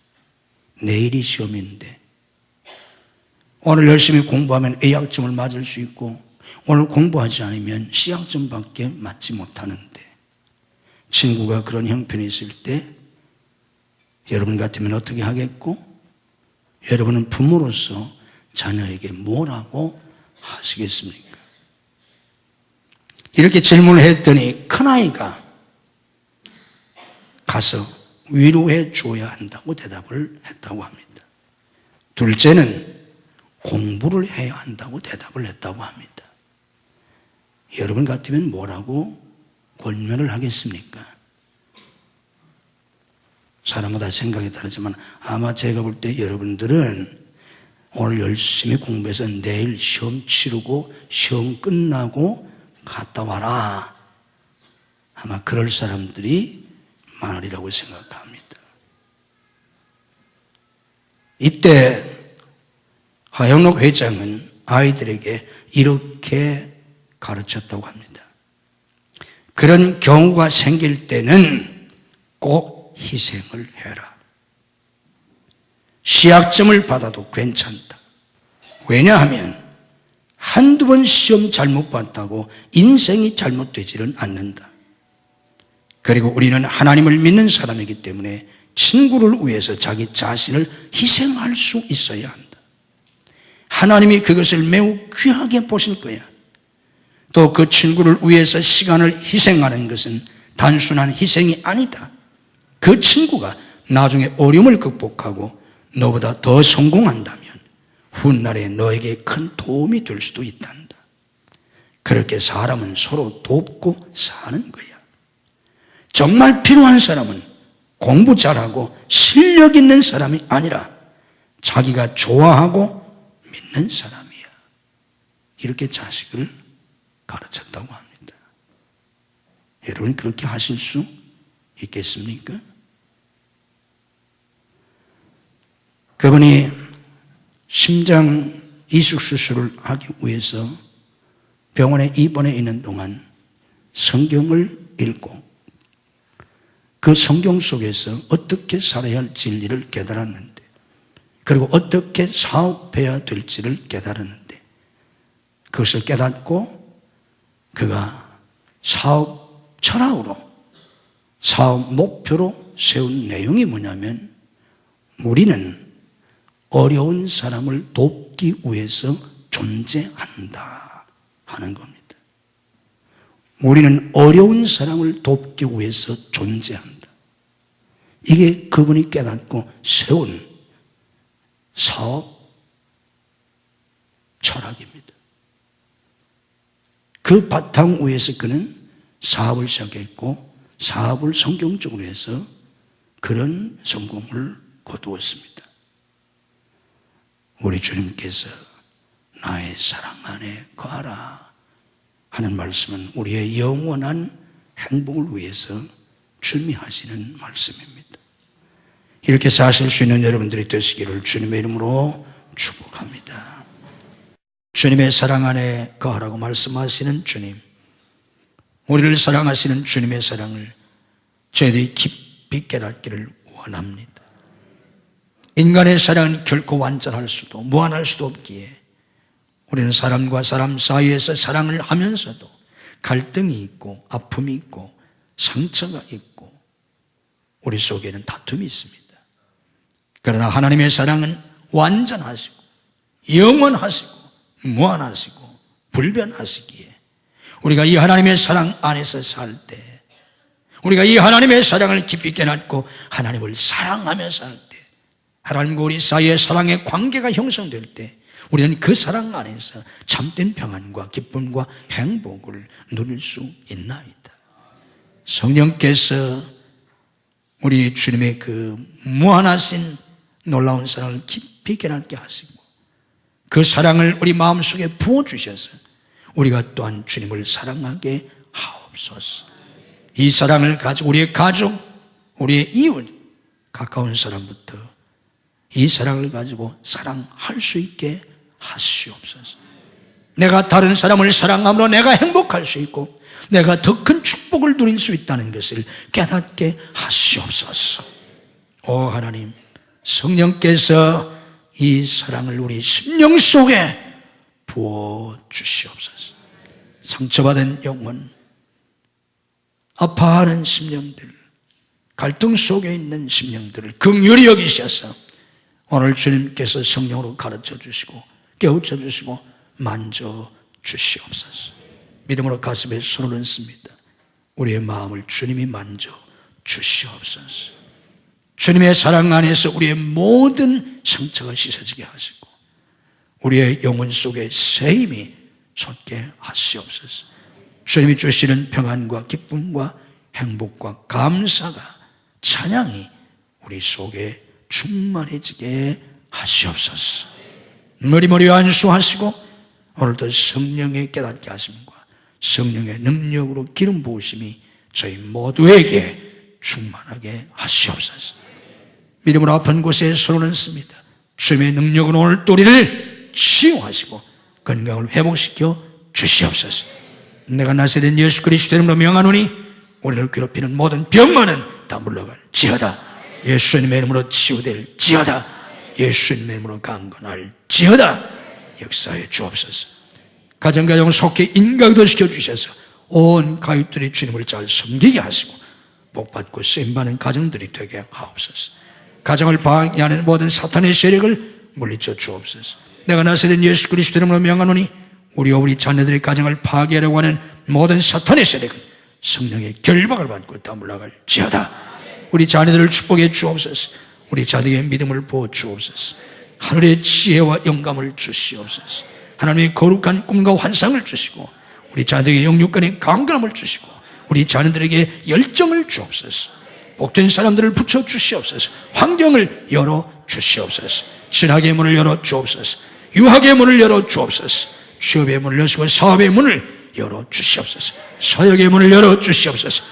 내일이 시험인데 오늘 열심히 공부하면 A학점을 맞을 수 있고 오늘 공부하지 않으면 C학점밖에 맞지 못하는데 친구가 그런 형편이 있을 때 여러분 같으면 어떻게 하겠고 여러분은 부모로서 자녀에게 뭐라고 하시겠습니까? 이렇게 질문을 했더니 큰아이가 가서 위로해 줘야 한다고 대답을 했다고 합니다. 둘째는 공부를 해야 한다고 대답을 했다고 합니다. 여러분 같으면 뭐라고 권면을 하겠습니까? 사람마다 생각이 다르지만 아마 제가 볼 때 여러분들은 오늘 열심히 공부해서 내일 시험 치르고 시험 끝나고 갔다 와라. 아마 그럴 사람들이 많으리라고 생각합니다. 이때 하영록 회장은 아이들에게 이렇게 가르쳤다고 합니다. 그런 경우가 생길 때는 꼭 희생을 해라. C학점을 받아도 괜찮다. 왜냐하면 한두 번 시험 잘못 봤다고 인생이 잘못되지는 않는다. 그리고 우리는 하나님을 믿는 사람이기 때문에 친구를 위해서 자기 자신을 희생할 수 있어야 한다. 하나님이 그것을 매우 귀하게 보실 거야. 또 그 친구를 위해서 시간을 희생하는 것은 단순한 희생이 아니다. 그 친구가 나중에 어려움을 극복하고 너보다 더 성공한다면 훗날에 너에게 큰 도움이 될 수도 있단다. 그렇게 사람은 서로 돕고 사는 거야. 정말 필요한 사람은 공부 잘하고 실력 있는 사람이 아니라 자기가 좋아하고 믿는 사람이야. 이렇게 자식을 가르쳤다고 합니다. 여러분 그렇게 하실 수 있겠습니까? 그분이 심장 이식 수술을 하기 위해서 병원에 입원해 있는 동안 성경을 읽고 그 성경 속에서 어떻게 살아야 할 진리를 깨달았는데, 그리고 어떻게 사업해야 될지를 깨달았는데, 그것을 깨닫고 그가 사업 철학으로, 사업 목표로 세운 내용이 뭐냐면, 우리는 어려운 사람을 돕기 위해서 존재한다 하는 겁니다. 우리는 어려운 사람을 돕기 위해서 존재한다. 이게 그분이 깨닫고 세운 사업 철학입니다. 그 바탕 위에서 그는 사업을 시작했고 사업을 성경적으로 해서 그런 성공을 거두었습니다. 우리 주님께서 나의 사랑 안에 거하라 하는 말씀은 우리의 영원한 행복을 위해서 주님이 하시는 말씀입니다. 이렇게 사실 수 있는 여러분들이 되시기를 주님의 이름으로 축복합니다. 주님의 사랑 안에 거하라고 말씀하시는 주님, 우리를 사랑하시는 주님의 사랑을 저희들이 깊이 깨닫기를 원합니다. 인간의 사랑은 결코 완전할 수도 무한할 수도 없기에 우리는 사람과 사람 사이에서 사랑을 하면서도 갈등이 있고 아픔이 있고 상처가 있고 우리 속에는 다툼이 있습니다. 그러나 하나님의 사랑은 완전하시고 영원하시고 무한하시고 불변하시기에 우리가 이 하나님의 사랑 안에서 살 때, 우리가 이 하나님의 사랑을 깊이 깨닫고 하나님을 사랑하며 살 때, 하나님과 우리 사이의 사랑의 관계가 형성될 때 우리는 그 사랑 안에서 참된 평안과 기쁨과 행복을 누릴 수 있나이다. 성령께서 우리 주님의 그 무한하신 놀라운 사랑을 깊이 깨닫게 하시고 그 사랑을 우리 마음속에 부어주셔서 우리가 또한 주님을 사랑하게 하옵소서. 이 사랑을 가지고 우리의 가족, 우리의 이웃, 가까운 사람부터 이 사랑을 가지고 사랑할 수 있게 하시옵소서. 내가 다른 사람을 사랑함으로 내가 행복할 수 있고 내가 더 큰 축복을 누릴 수 있다는 것을 깨닫게 하시옵소서. 오 하나님, 성령께서 이 사랑을 우리 심령 속에 부어주시옵소서. 상처받은 영혼, 아파하는 심령들, 갈등 속에 있는 심령들을 긍휼히 여기셔서 오늘 주님께서 성령으로 가르쳐 주시고 깨우쳐 주시고 만져 주시옵소서. 믿음으로 가슴에 손을 얹습니다. 우리의 마음을 주님이 만져 주시옵소서. 주님의 사랑 안에서 우리의 모든 상처가 씻어지게 하시고 우리의 영혼 속에 새 힘이 솟게 하시옵소서. 주님이 주시는 평안과 기쁨과 행복과 감사가, 찬양이 우리 속에 충만해지게 하시옵소서. 머리머리 안수하시고 오늘도 성령의 깨닫게 하심과 성령의 능력으로 기름 부으심이 저희 모두에게 충만하게 하시옵소서. 믿음으로 아픈 곳에 손을 얹습니다. 주님의 능력으로 오늘 또 우리를 치유하시고 건강을 회복시켜 주시옵소서. 내가 나사렛 예수 그리스도의 이름으로 명하노니 우리를 괴롭히는 모든 병만은 다 물러갈지어다. 예수님의 이름으로 치유될지어다. 예수님의 이름으로 강건할지어다. 역사해 주옵소서. 가정가정 속히 인가도 시켜주셔서 온 가족들이 주님을 잘 섬기게 하시고 복받고 쓰임받는 가정들이 되게 하옵소서. 가정을 방해하는 모든 사탄의 세력을 물리쳐 주옵소서. 내가 나사렛 예수 그리스도 이름으로 명하노니 우리와 우리 자녀들의 가정을 파괴하려고 하는 모든 사탄의 세력은 성령의 결박을 받고 다 물러갈지어다. 우리 자녀들을 축복해 주옵소서. 우리 자녀에게 믿음을 부어 주옵소서. 하늘의 지혜와 영감을 주시옵소서. 하나님의 거룩한 꿈과 환상을 주시고 우리 자녀에게 영육간의 강건함을 주시고 우리 자녀들에게 열정을 주옵소서. 복된 사람들을 붙여 주시옵소서. 환경을 열어 주시옵소서. 신학의 문을 열어 주옵소서. 유학의 문을 열어 주옵소서. 취업의 문을 여시고 사업의 문을 열어 주시옵소서. 사역의 문을 열어 주시옵소서.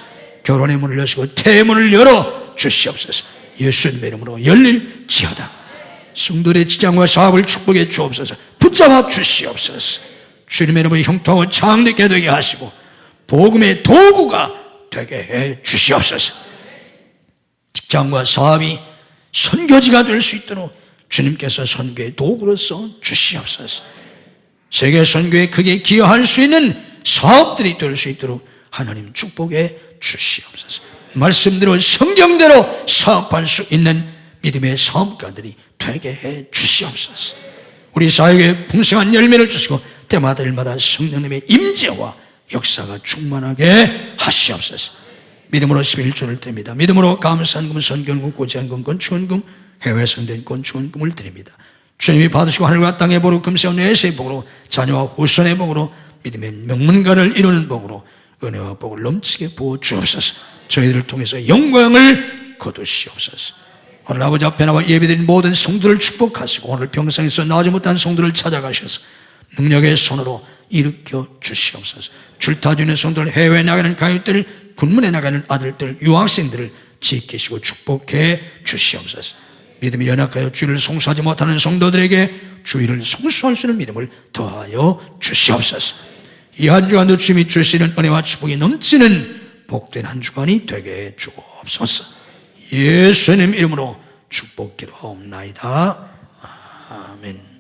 결혼의 문을 여시고 태의 문을 열어 주시옵소서. 예수님의 이름으로 열릴지어다. 성도들의 직장과 사업을 축복해 주옵소서. 붙잡아 주시옵소서. 주님의 이름으로 형통하고 창대케 되게 하시고 복음의 도구가 되게 해 주시옵소서. 직장과 사업이 선교지가 될 수 있도록 주님께서 선교의 도구로서 주시옵소서. 세계 선교에 크게 기여할 수 있는 사업들이 될 수 있도록 하나님 축복해 주시옵소서. 말씀대로 성경대로 사업할 수 있는 믿음의 사업가들이 되게 해 주시옵소서. 우리 사역에 풍성한 열매를 주시고 때마다 성령님의 임재와 역사가 충만하게 하시옵소서. 믿음으로 11조를 드립니다. 믿음으로 감사한 금, 선견금, 고지한금, 건축원금, 해외 선대인권 축원금을 드립니다. 주님이 받으시고 하늘과 땅의 복으로 금세와 내세의 복으로 자녀와 후손의 복으로 믿음의 명문가를 이루는 복으로 은혜와 복을 넘치게 부어 주옵소서. 저희들을 통해서 영광을 거두시옵소서. 오늘 아버지 앞에 나와 예배드린 모든 성도를 축복하시고 오늘 평상에서 나지 못한 성도를 찾아가셔서 능력의 손으로 일으켜 주시옵소서. 줄타주는 성도들, 해외에 나가는 가족들, 군문에 나가는 아들들, 유학생들을 지키시고 축복해 주시옵소서. 믿음이 연약하여 주의를 송수하지 못하는 성도들에게 주의를 송수할 수 있는 믿음을 더하여 주시옵소서. 이 한 주간도 주님이 주시는 은혜와 축복이 넘치는 복된 한 주간이 되게 해 주옵소서. 예수님 이름으로 축복기도하옵나이다. 아멘.